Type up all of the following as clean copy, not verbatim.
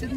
روح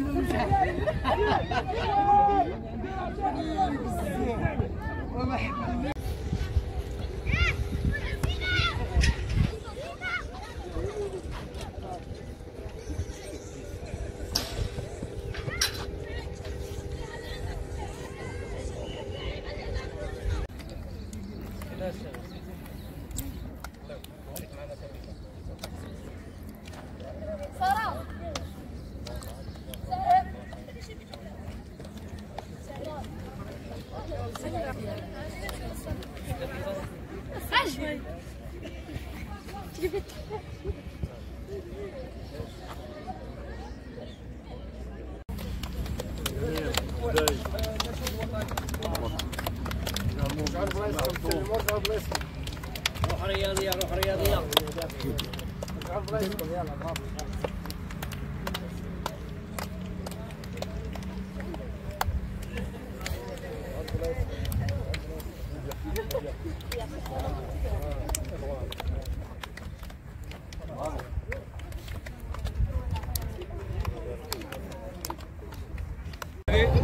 رياضية روح رياضية.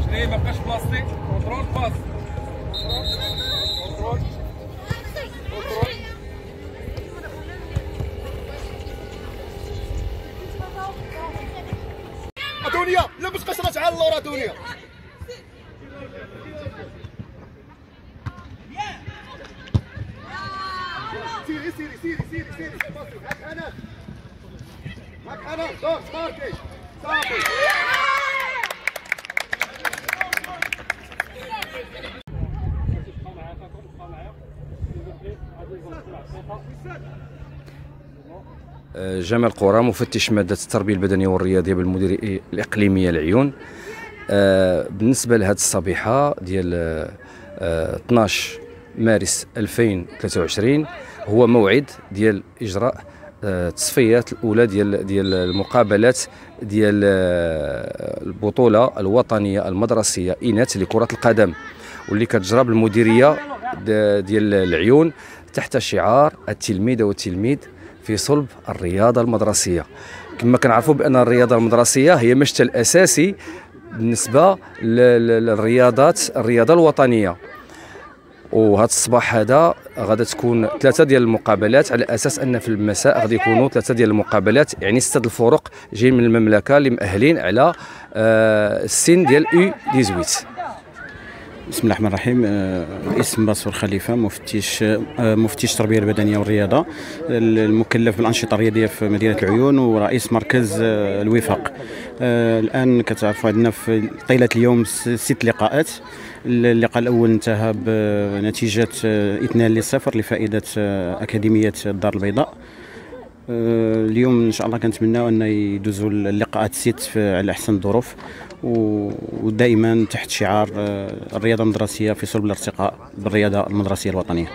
شنو ما بقاش بلاصتي كونترول باس كونترول دنيا لا ما تبقاش راجعه للورا دنيا سيري سيري سيري سيري سيري معك حنان معك حنان دور ماركي صافي جمال قرى مفتش مادة التربية البدنية والرياضية بالمديرية الإقليمية العيون. بالنسبة لهذه الصبيحة ديال 12 مارس 2023 هو موعد ديال إجراء التصفيات الأولى ديال المقابلات ديال البطولة الوطنية المدرسية إناث لكرة القدم واللي كتجرى بالمديرية ديال العيون تحت شعار التلميذ والتلميذ في صلب الرياضة المدرسية. كما كنعرفوا بأن الرياضة المدرسية هي مشتل أساسي بالنسبة الرياضة الوطنية. وهذا الصباح هذا غادا تكون 3 ديال المقابلات على اساس ان في المساء غادي يكونوا 3 ديال المقابلات، يعني 6 الفرق جايين من المملكه اللي مؤهلين على السن ديال U18. بسم الله الرحمن الرحيم. اسم باسور خليفه، مفتش التربيه البدنيه والرياضه المكلف بالانشطه الرياضيه في مدينه العيون ورئيس مركز الوفاق. الان كتعرفوا عندنا في طيله اليوم 6 لقاءات. اللقاء الاول انتهى بنتيجه 2-0 لفائده اكاديميه الدار البيضاء. اليوم ان شاء الله كنتمناو ان يدوزوا اللقاءات 6 على احسن الظروف ودائما تحت شعار الرياضه المدرسيه في صلب الارتقاء بالرياضه المدرسيه الوطنيه.